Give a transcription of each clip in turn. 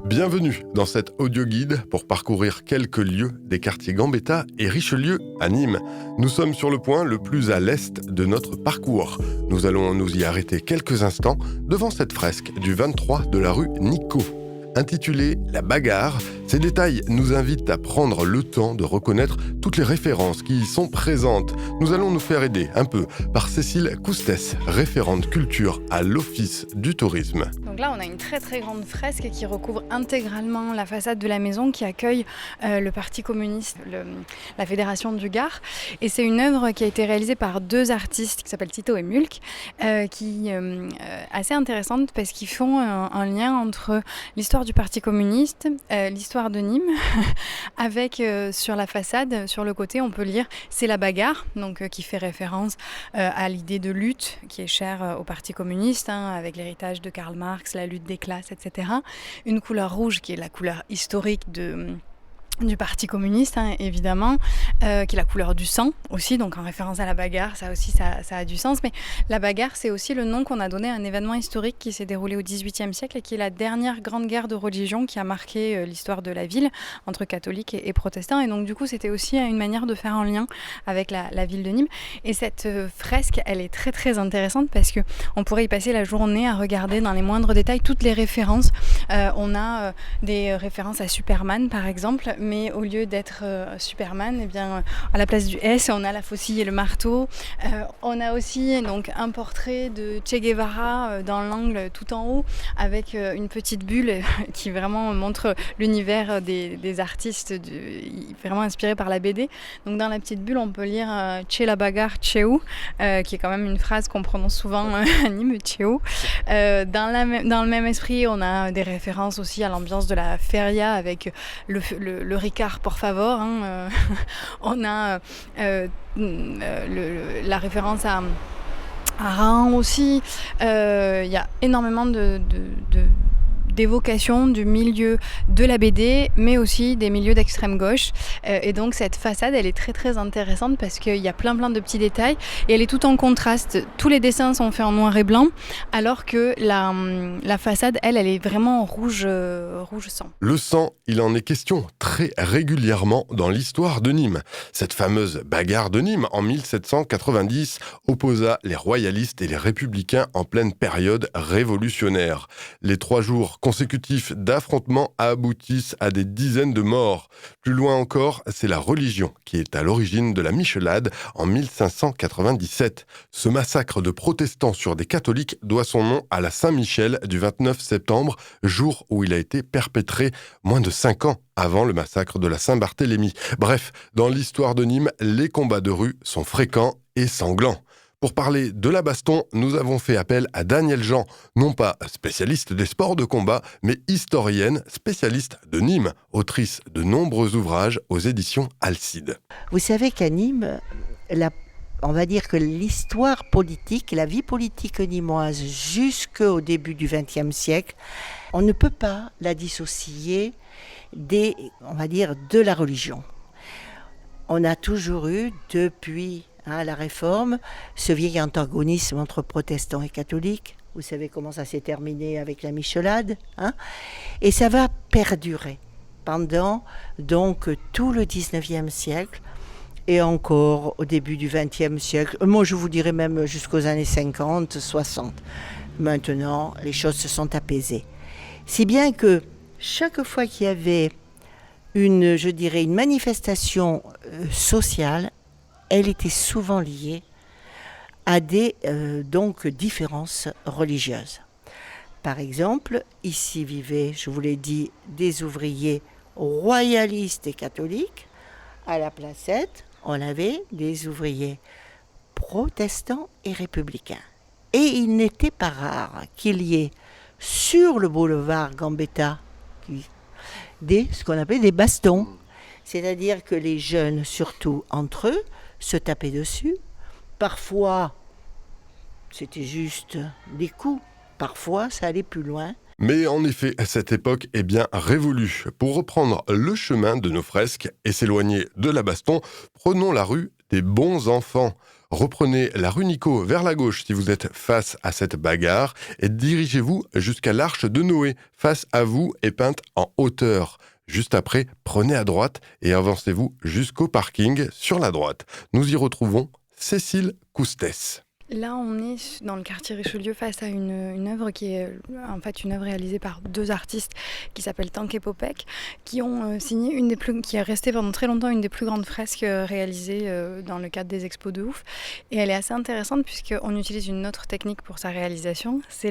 Bienvenue dans cet audio-guide pour parcourir quelques lieux des quartiers Gambetta et Richelieu à Nîmes. Nous sommes sur le point le plus à l'est de notre parcours. Nous allons nous y arrêter quelques instants devant cette fresque du 23 de la rue Nicot. Intitulée « La bagarre », ces détails nous invitent à prendre le temps de reconnaître toutes les références qui y sont présentes. Nous allons nous faire aider un peu par Cécile Coustès, référente culture à l'Office du tourisme. Donc là, on a une très très grande fresque qui recouvre intégralement la façade de la maison qui accueille le Parti communiste, la Fédération du Gard. Et c'est une œuvre qui a été réalisée par deux artistes qui s'appellent Tito et Mulk, qui est assez intéressante parce qu'ils font un lien entre l'histoire du Parti communiste, l'histoire de Nîmes, avec sur la façade, sur le côté, on peut lire « C'est la bagarre », donc qui fait référence à l'idée de lutte qui est chère au Parti communiste, avec l'héritage de Karl Marx, la lutte des classes, etc. Une couleur rouge qui est la couleur historique du Parti communiste, évidemment, qui est la couleur du sang aussi, donc en référence à la bagarre, ça aussi ça a du sens. Mais la bagarre, c'est aussi le nom qu'on a donné à un événement historique qui s'est déroulé au XVIIIe siècle et qui est la dernière grande guerre de religion qui a marqué l'histoire de la ville entre catholiques et protestants. Et donc du coup, c'était aussi une manière de faire un lien avec la ville de Nîmes. Et cette fresque, elle est très très intéressante parce que on pourrait y passer la journée à regarder dans les moindres détails toutes les références. On a des références à Superman, par exemple, mais au lieu d'être Superman, eh bien, à la place du S, on a la faucille et le marteau. On a aussi donc, un portrait de Che Guevara dans l'angle tout en haut, avec une petite bulle qui vraiment montre l'univers des artistes, vraiment inspiré par la BD. Donc dans la petite bulle, on peut lire Che la bagarre, Cheu, qui est quand même une phrase qu'on prononce souvent à Nîmes, Cheu. Dans le même esprit, on a des références aussi à l'ambiance de la feria avec le Ricard por favor. On a la référence à Rahan aussi. Il y a énormément d'évocation du milieu de la BD, mais aussi des milieux d'extrême gauche. Et donc cette façade, elle est très très intéressante parce qu'il y a plein de petits détails et elle est tout en contraste. Tous les dessins sont faits en noir et blanc, alors que la façade, elle est vraiment rouge sang. Le sang, il en est question très régulièrement dans l'histoire de Nîmes. Cette fameuse bagarre de Nîmes en 1790 opposa les royalistes et les républicains en pleine période révolutionnaire. Les 3 jours consécutifs d'affrontements aboutissent à des dizaines de morts. Plus loin encore, c'est la religion qui est à l'origine de la Michelade en 1597. Ce massacre de protestants sur des catholiques doit son nom à la Saint-Michel du 29 septembre, jour où il a été perpétré moins de 5 ans avant le massacre de la Saint-Barthélemy. Bref, dans l'histoire de Nîmes, les combats de rue sont fréquents et sanglants. Pour parler de la baston, nous avons fait appel à Danielle Jean, non pas spécialiste des sports de combat, mais historienne, spécialiste de Nîmes, autrice de nombreux ouvrages aux éditions Alcide. Vous savez qu'à Nîmes, on va dire que l'histoire politique, la vie politique nîmoise jusqu'au début du XXe siècle, on ne peut pas la dissocier de la religion. On a toujours eu, depuis la Réforme, ce vieil antagonisme entre protestants et catholiques. Vous savez comment ça s'est terminé avec la Michelade, et ça va perdurer pendant donc tout le XIXe siècle et encore au début du XXe siècle. Moi, je vous dirais même jusqu'aux années 50, 60. Maintenant, les choses se sont apaisées. Si bien que chaque fois qu'il y avait une manifestation sociale, elle était souvent liée à des différences religieuses. Par exemple, ici vivaient, je vous l'ai dit, des ouvriers royalistes et catholiques. À la Placette, on avait des ouvriers protestants et républicains. Et il n'était pas rare qu'il y ait sur le boulevard Gambetta ce qu'on appelait des bastons. C'est-à-dire que les jeunes, surtout entre eux, se tapaient dessus. Parfois, c'était juste des coups. Parfois, ça allait plus loin. Mais en effet, cette époque est bien révolue. Pour reprendre le chemin de nos fresques et s'éloigner de la baston, prenons la rue des bons enfants. Reprenez la rue Nico vers la gauche si vous êtes face à cette bagarre et dirigez-vous jusqu'à l'arche de Noé, face à vous et peinte en hauteur. Juste après, prenez à droite et avancez-vous jusqu'au parking sur la droite. Nous y retrouvons Cécile Coustès. Là, on est dans le quartier Richelieu face à une œuvre qui est en fait une œuvre réalisée par deux artistes qui s'appellent Tank et Popek, qui ont signé qui est restée pendant très longtemps une des plus grandes fresques réalisées dans le cadre des expos de ouf. Et elle est assez intéressante puisqu'on utilise une autre technique pour sa réalisation, c'est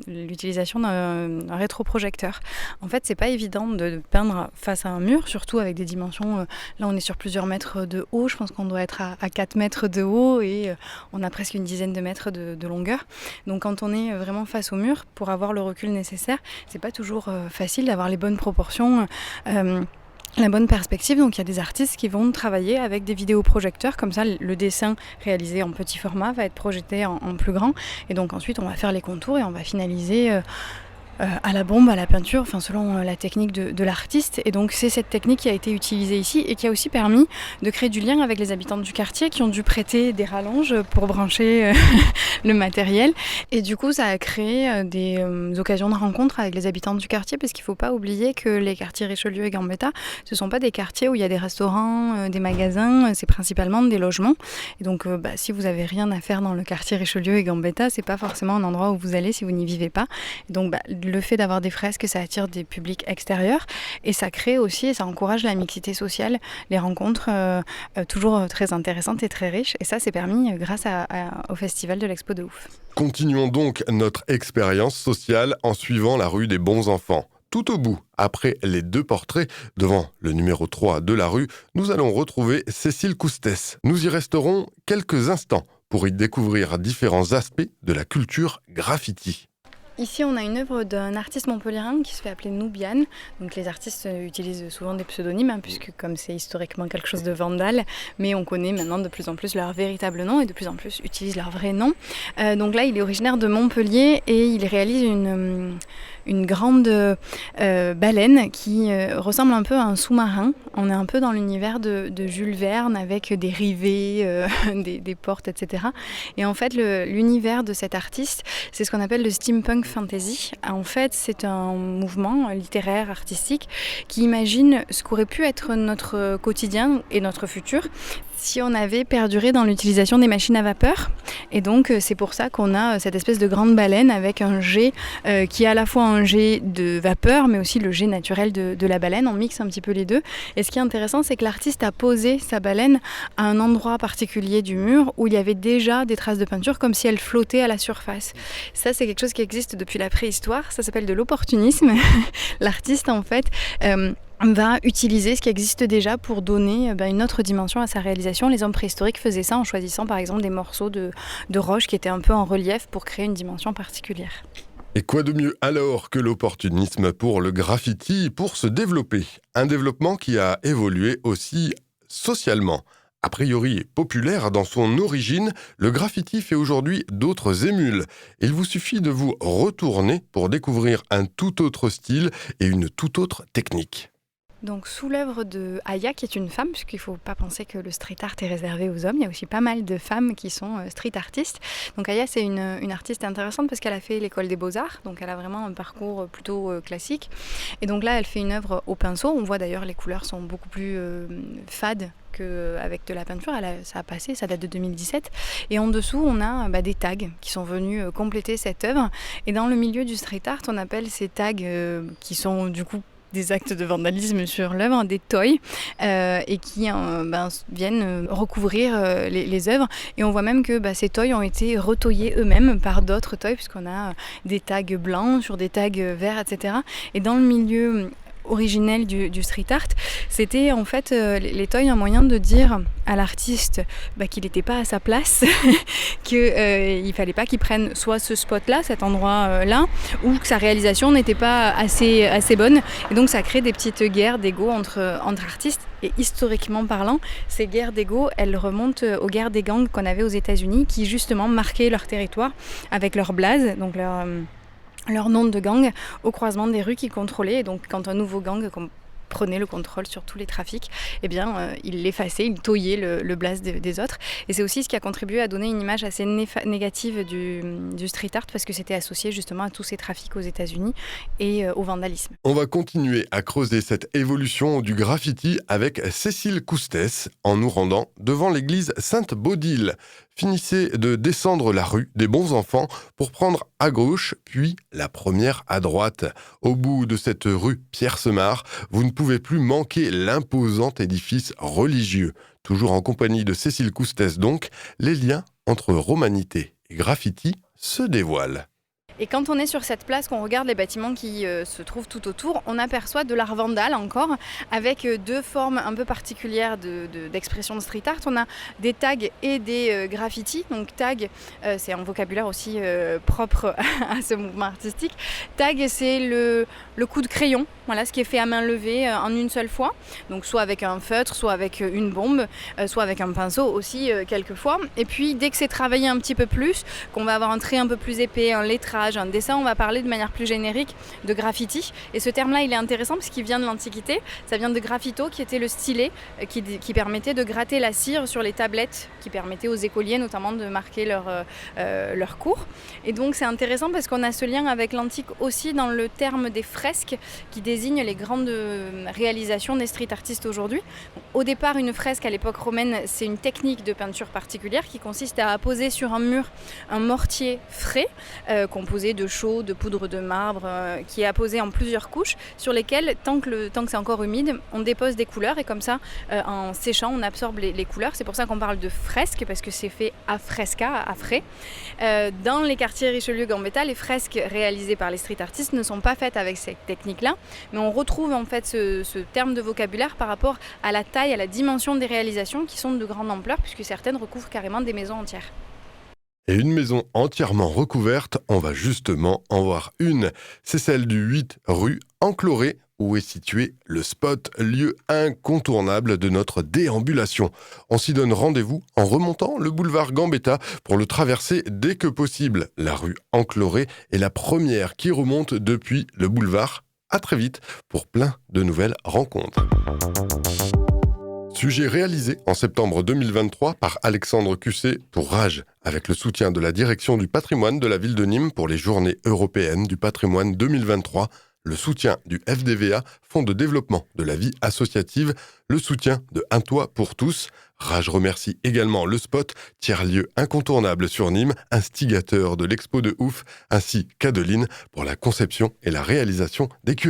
l'utilisation d'un rétroprojecteur. En fait, c'est pas évident de peindre face à un mur, surtout avec des dimensions. Là, on est sur plusieurs mètres de haut. Je pense qu'on doit être à 4 mètres de haut et on a presque une dizaine de mètres de longueur. Donc quand on est vraiment face au mur, pour avoir le recul nécessaire, c'est pas toujours facile d'avoir les bonnes proportions, la bonne perspective. Donc il y a des artistes qui vont travailler avec des vidéoprojecteurs, comme ça le dessin réalisé en petit format va être projeté en plus grand, et donc ensuite on va faire les contours et on va finaliser à la bombe, à la peinture, enfin selon la technique de l'artiste. Et donc c'est cette technique qui a été utilisée ici et qui a aussi permis de créer du lien avec les habitants du quartier qui ont dû prêter des rallonges pour brancher le matériel. Et du coup ça a créé des occasions de rencontre avec les habitants du quartier, parce qu'il ne faut pas oublier que les quartiers Richelieu et Gambetta, ce ne sont pas des quartiers où il y a des restaurants, des magasins, c'est principalement des logements. Et donc si vous n'avez rien à faire dans le quartier Richelieu et Gambetta, c'est pas forcément un endroit où vous allez si vous n'y vivez pas. Et donc le fait d'avoir des fresques, ça attire des publics extérieurs et ça crée aussi, et ça encourage la mixité sociale, les rencontres toujours très intéressantes et très riches. Et ça, c'est permis grâce au festival de l'Expo de Ouf. Continuons donc notre expérience sociale en suivant la rue des bons enfants. Tout au bout, après les deux portraits, devant le numéro 3 de la rue, nous allons retrouver Cécile Coustès. Nous y resterons quelques instants pour y découvrir différents aspects de la culture graffiti. Ici, on a une œuvre d'un artiste montpelliérain qui se fait appeler Noubian. Donc les artistes utilisent souvent des pseudonymes, puisque comme c'est historiquement quelque chose de vandale, mais on connaît maintenant de plus en plus leur véritable nom et de plus en plus utilisent leur vrai nom. Donc là, il est originaire de Montpellier et il réalise une grande baleine qui ressemble un peu à un sous-marin. On est un peu dans l'univers de Jules Verne avec des rivets, des portes, etc. Et en fait, l'univers de cet artiste, c'est ce qu'on appelle le steampunk fantasy. En fait, c'est un mouvement littéraire, artistique, qui imagine ce qu'aurait pu être notre quotidien et notre futur si on avait perduré dans l'utilisation des machines à vapeur. Et donc, c'est pour ça qu'on a cette espèce de grande baleine avec un jet qui est à la fois un jet de vapeur, mais aussi le jet naturel de la baleine. On mixe un petit peu les deux. Et ce qui est intéressant, c'est que l'artiste a posé sa baleine à un endroit particulier du mur où il y avait déjà des traces de peinture, comme si elle flottait à la surface. Ça, c'est quelque chose qui existe depuis la préhistoire. Ça s'appelle de l'opportunisme. L'artiste, en fait, va utiliser ce qui existe déjà pour donner une autre dimension à sa réalisation. Les hommes préhistoriques faisaient ça en choisissant par exemple des morceaux de roche qui étaient un peu en relief pour créer une dimension particulière. Et quoi de mieux alors que l'opportunisme pour le graffiti pour se développer ? Un développement qui a évolué aussi socialement. A priori populaire dans son origine, le graffiti fait aujourd'hui d'autres émules. Il vous suffit de vous retourner pour découvrir un tout autre style et une toute autre technique. Donc sous l'œuvre de Aya, qui est une femme, puisqu'il ne faut pas penser que le street art est réservé aux hommes, il y a aussi pas mal de femmes qui sont street artistes. Donc Aya, c'est une artiste intéressante parce qu'elle a fait l'école des beaux-arts, donc elle a vraiment un parcours plutôt classique. Et donc là, elle fait une œuvre au pinceau. On voit d'ailleurs les couleurs sont beaucoup plus fades qu'avec de la peinture. Ça a passé, ça date de 2017. Et en dessous, on a des tags qui sont venus compléter cette œuvre. Et dans le milieu du street art, on appelle ces tags qui sont du coup des actes de vandalisme sur l'œuvre, des toys, et qui viennent recouvrir les œuvres. Et on voit même que ces toys ont été retoyés eux-mêmes par d'autres toys, puisqu'on a des tags blancs sur des tags verts, etc. Et dans le milieu originel du street art, c'était en fait les toys un moyen de dire à l'artiste qu'il n'était pas à sa place, qu'il fallait pas qu'il prenne soit ce spot-là, cet endroit-là, ou que sa réalisation n'était pas assez bonne. Et donc ça crée des petites guerres d'ego entre artistes. Et historiquement parlant, ces guerres d'ego, elles remontent aux guerres des gangs qu'on avait aux États-Unis, qui justement marquaient leur territoire avec leur blaze, donc leur nom de gang au croisement des rues qu'ils contrôlaient. Et donc quand un nouveau gang prenait le contrôle sur tous les trafics, eh bien, il l'effaçait, il tauillait le blaze des autres. Et c'est aussi ce qui a contribué à donner une image assez négative du street art, parce que c'était associé justement à tous ces trafics aux États-Unis et au vandalisme. On va continuer à creuser cette évolution du graffiti avec Cécile Coustès en nous rendant devant l'église Sainte-Baudile. Finissez de descendre la rue des Bons Enfants pour prendre à gauche, puis la première à droite. Au bout de cette rue Pierre-Semard, vous ne pouvez plus manquer l'imposant édifice religieux. Toujours en compagnie de Cécile Coustès donc, les liens entre romanité et graffiti se dévoilent. Et quand on est sur cette place, qu'on regarde les bâtiments qui se trouvent tout autour, on aperçoit de l'art vandale encore, avec deux formes un peu particulières d'expression de street art. On a des tags et des graffitis. Donc tag, c'est un vocabulaire aussi propre à ce mouvement artistique. Tag, c'est le coup de crayon, voilà, ce qui est fait à main levée en une seule fois. Donc soit avec un feutre, soit avec une bombe, soit avec un pinceau aussi quelquefois. Et puis dès que c'est travaillé un petit peu plus, qu'on va avoir un trait un peu plus épais, un lettrage, un dessin, on va parler de manière plus générique de graffiti. Et ce terme-là, il est intéressant parce qu'il vient de l'Antiquité. Ça vient de graffito, qui était le stylet qui permettait de gratter la cire sur les tablettes, qui permettait aux écoliers notamment de marquer leur cours. Et donc c'est intéressant parce qu'on a ce lien avec l'antique aussi dans le terme des fresques qui désignent les grandes réalisations des street artistes aujourd'hui. Au départ, une fresque à l'époque romaine, c'est une technique de peinture particulière qui consiste à apposer sur un mur un mortier frais composé de chaux, de poudre de marbre, qui est apposé en plusieurs couches, sur lesquelles, tant que c'est encore humide, on dépose des couleurs et comme ça, en séchant, on absorbe les couleurs. C'est pour ça qu'on parle de fresque, parce que c'est fait à fresca, à frais. Dans les quartiers Richelieu-Gambetta, les fresques réalisées par les street artistes ne sont pas faites avec cette technique-là, mais on retrouve en fait ce terme de vocabulaire par rapport à la taille, à la dimension des réalisations qui sont de grande ampleur, puisque certaines recouvrent carrément des maisons entières. Et une maison entièrement recouverte, on va justement en voir une. C'est celle du 8 rue Encloré, où est situé le spot, lieu incontournable de notre déambulation. On s'y donne rendez-vous en remontant le boulevard Gambetta pour le traverser dès que possible. La rue Encloré est la première qui remonte depuis le boulevard. À très vite pour plein de nouvelles rencontres. Sujet réalisé en septembre 2023 par Alexandre Cusset pour Rage, avec le soutien de la Direction du patrimoine de la ville de Nîmes pour les Journées européennes du patrimoine 2023, le soutien du FDVA, Fonds de développement de la vie associative, le soutien de Un Toit pour tous. Rage remercie également le Spot, tiers-lieu incontournable sur Nîmes, instigateur de l'expo de ouf, ainsi qu'Adeline pour la conception et la réalisation des QR.